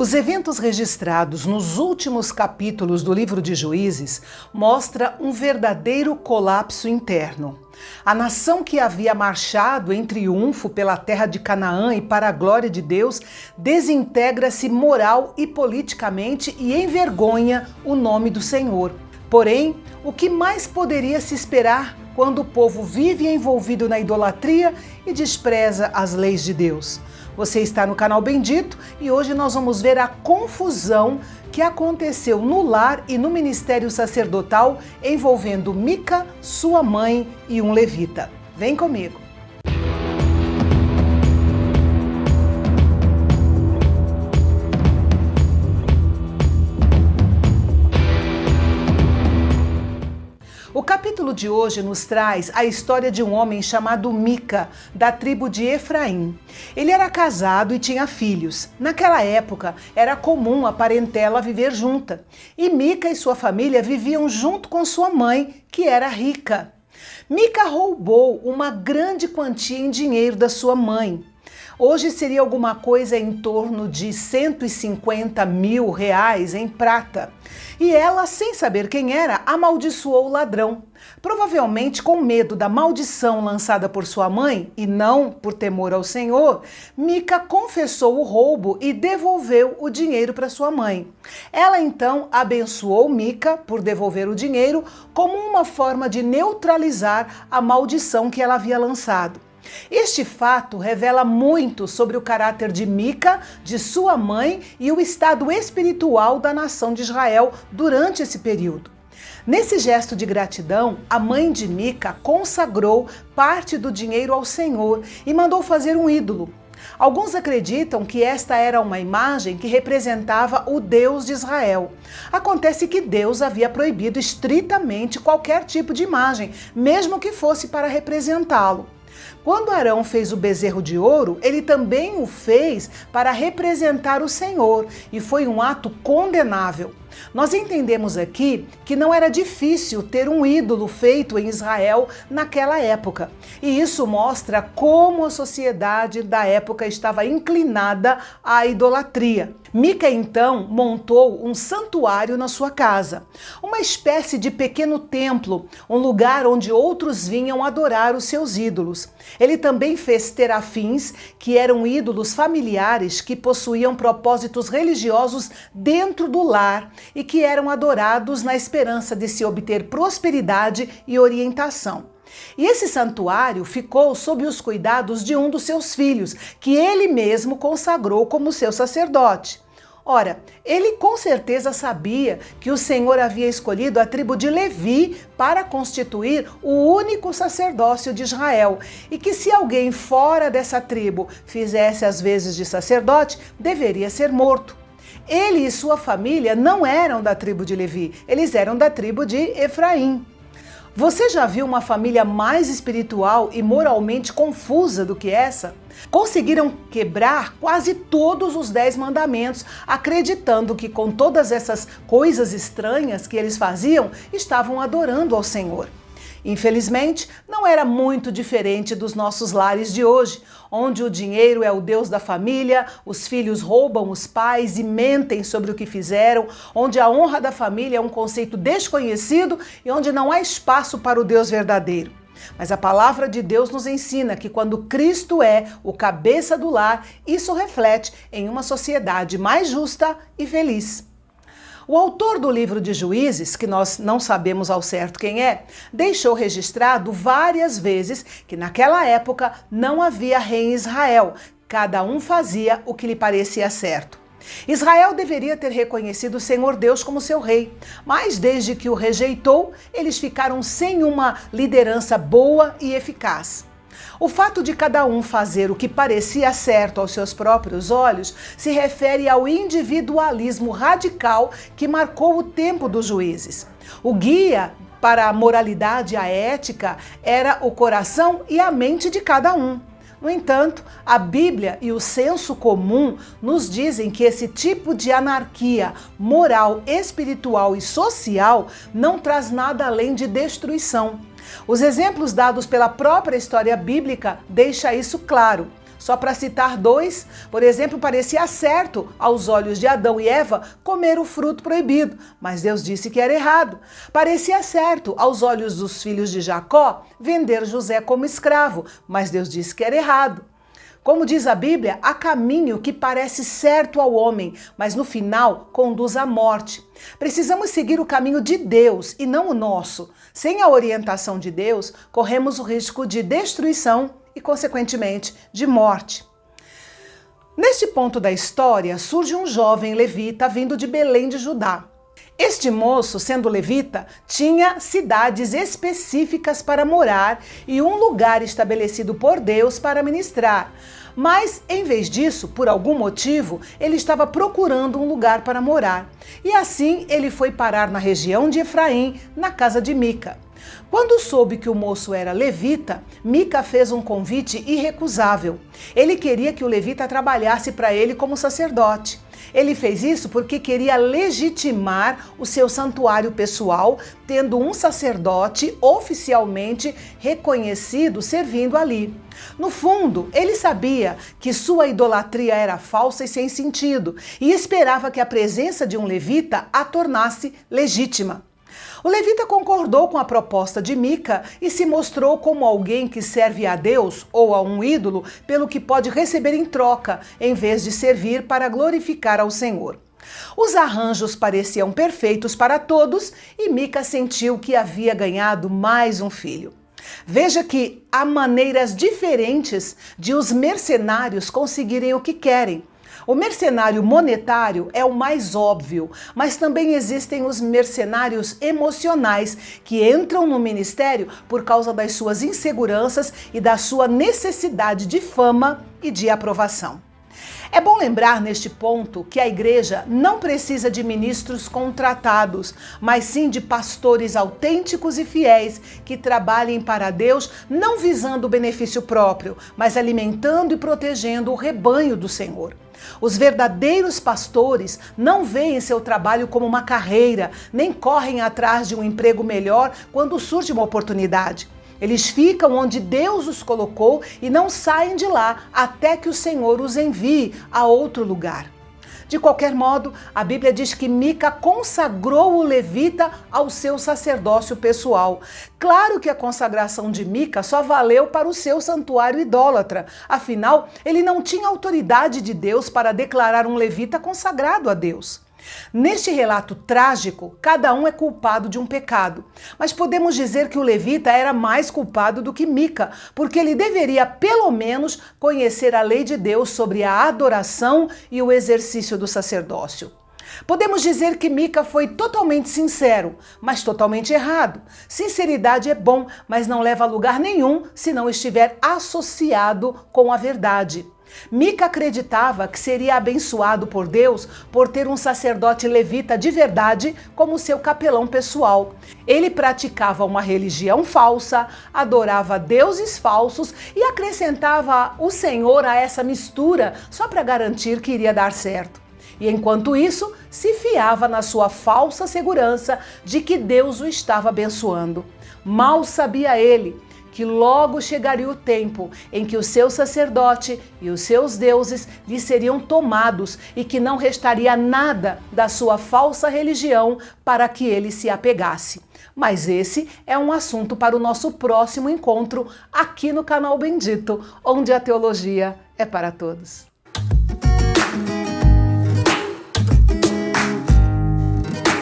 Os eventos registrados nos últimos capítulos do livro de Juízes mostram um verdadeiro colapso interno. A nação que havia marchado em triunfo pela terra de Canaã e para a glória de Deus desintegra-se moral e politicamente e envergonha o nome do Senhor. Porém, o que mais poderia se esperar quando o povo vive envolvido na idolatria e despreza as leis de Deus? Você está no canal Bendito e hoje nós vamos ver a confusão que aconteceu no lar e no ministério sacerdotal envolvendo Mica, sua mãe e um levita. Vem comigo! O capítulo de hoje nos traz a história de um homem chamado Mica, da tribo de Efraim. Ele era casado e tinha filhos. Naquela época, era comum a parentela viver junta. E Mica e sua família viviam junto com sua mãe, que era rica. Mica roubou uma grande quantia em dinheiro da sua mãe. Hoje seria alguma coisa em torno de 150 mil reais em prata. E ela, sem saber quem era, amaldiçoou o ladrão. Provavelmente com medo da maldição lançada por sua mãe, e não por temor ao Senhor, Mica confessou o roubo e devolveu o dinheiro para sua mãe. Ela então abençoou Mica por devolver o dinheiro como uma forma de neutralizar a maldição que ela havia lançado. Este fato revela muito sobre o caráter de Mica, de sua mãe e o estado espiritual da nação de Israel durante esse período. Nesse gesto de gratidão, a mãe de Mica consagrou parte do dinheiro ao Senhor e mandou fazer um ídolo. Alguns acreditam que esta era uma imagem que representava o Deus de Israel. Acontece que Deus havia proibido estritamente qualquer tipo de imagem, mesmo que fosse para representá-lo. Quando Arão fez o bezerro de ouro, ele também o fez para representar o Senhor, e foi um ato condenável. Nós entendemos aqui que não era difícil ter um ídolo feito em Israel naquela época. E isso mostra como a sociedade da época estava inclinada à idolatria. Mica então montou um santuário na sua casa, uma espécie de pequeno templo, um lugar onde outros vinham adorar os seus ídolos. Ele também fez terafins, que eram ídolos familiares que possuíam propósitos religiosos dentro do lar e que eram adorados na esperança de se obter prosperidade e orientação. E esse santuário ficou sob os cuidados de um dos seus filhos, que ele mesmo consagrou como seu sacerdote. Ora, ele com certeza sabia que o Senhor havia escolhido a tribo de Levi para constituir o único sacerdócio de Israel e que se alguém fora dessa tribo fizesse as vezes de sacerdote, deveria ser morto. Ele e sua família não eram da tribo de Levi, eles eram da tribo de Efraim. Você já viu uma família mais espiritual e moralmente confusa do que essa? Conseguiram quebrar quase todos os 10 mandamentos, acreditando que com todas essas coisas estranhas que eles faziam, estavam adorando ao Senhor. Infelizmente, não era muito diferente dos nossos lares de hoje, onde o dinheiro é o Deus da família, os filhos roubam os pais e mentem sobre o que fizeram, onde a honra da família é um conceito desconhecido e onde não há espaço para o Deus verdadeiro. Mas a palavra de Deus nos ensina que quando Cristo é o cabeça do lar, isso reflete em uma sociedade mais justa e feliz. O autor do livro de Juízes, que nós não sabemos ao certo quem é, deixou registrado várias vezes que naquela época não havia rei em Israel, cada um fazia o que lhe parecia certo. Israel deveria ter reconhecido o Senhor Deus como seu rei, mas desde que o rejeitou, eles ficaram sem uma liderança boa e eficaz. O fato de cada um fazer o que parecia certo aos seus próprios olhos se refere ao individualismo radical que marcou o tempo dos juízes. O guia para a moralidade e a ética era o coração e a mente de cada um. No entanto, a Bíblia e o senso comum nos dizem que esse tipo de anarquia moral, espiritual e social não traz nada além de destruição. Os exemplos dados pela própria história bíblica deixam isso claro. Só para citar dois, por exemplo, parecia certo aos olhos de Adão e Eva comer o fruto proibido, mas Deus disse que era errado. Parecia certo aos olhos dos filhos de Jacó vender José como escravo, mas Deus disse que era errado. Como diz a Bíblia, há caminho que parece certo ao homem, mas no final conduz à morte. Precisamos seguir o caminho de Deus e não o nosso. Sem a orientação de Deus, corremos o risco de destruição e, consequentemente, de morte. Neste ponto da história, surge um jovem levita vindo de Belém de Judá. Este moço, sendo levita, tinha cidades específicas para morar e um lugar estabelecido por Deus para ministrar. Mas, em vez disso, por algum motivo, ele estava procurando um lugar para morar. E assim ele foi parar na região de Efraim, na casa de Mica. Quando soube que o moço era levita, Mica fez um convite irrecusável. Ele queria que o levita trabalhasse para ele como sacerdote. Ele fez isso porque queria legitimar o seu santuário pessoal, tendo um sacerdote oficialmente reconhecido servindo ali. No fundo, ele sabia que sua idolatria era falsa e sem sentido e esperava que a presença de um levita a tornasse legítima. O levita concordou com a proposta de Mica e se mostrou como alguém que serve a Deus ou a um ídolo pelo que pode receber em troca, em vez de servir para glorificar ao Senhor. Os arranjos pareciam perfeitos para todos e Mica sentiu que havia ganhado mais um filho. Veja que há maneiras diferentes de os mercenários conseguirem o que querem. O mercenário monetário é o mais óbvio, mas também existem os mercenários emocionais que entram no ministério por causa das suas inseguranças e da sua necessidade de fama e de aprovação. É bom lembrar neste ponto que a igreja não precisa de ministros contratados, mas sim de pastores autênticos e fiéis que trabalhem para Deus, não visando o benefício próprio, mas alimentando e protegendo o rebanho do Senhor. Os verdadeiros pastores não veem seu trabalho como uma carreira, nem correm atrás de um emprego melhor quando surge uma oportunidade. Eles ficam onde Deus os colocou e não saem de lá até que o Senhor os envie a outro lugar. De qualquer modo, a Bíblia diz que Mica consagrou o levita ao seu sacerdócio pessoal. Claro que a consagração de Mica só valeu para o seu santuário idólatra. Afinal, ele não tinha autoridade de Deus para declarar um levita consagrado a Deus. Neste relato trágico, cada um é culpado de um pecado, mas podemos dizer que o levita era mais culpado do que Mica, porque ele deveria pelo menos conhecer a lei de Deus sobre a adoração e o exercício do sacerdócio. Podemos dizer que Mica foi totalmente sincero, mas totalmente errado. Sinceridade é bom, mas não leva a lugar nenhum se não estiver associado com a verdade. Mica acreditava que seria abençoado por Deus por ter um sacerdote levita de verdade como seu capelão pessoal. Ele praticava uma religião falsa, adorava deuses falsos e acrescentava o Senhor a essa mistura só para garantir que iria dar certo. E enquanto isso, se fiava na sua falsa segurança de que Deus o estava abençoando. Mal sabia ele que logo chegaria o tempo em que o seu sacerdote e os seus deuses lhe seriam tomados e que não restaria nada da sua falsa religião para que ele se apegasse. Mas esse é um assunto para o nosso próximo encontro aqui no canal Bendito, onde a teologia é para todos.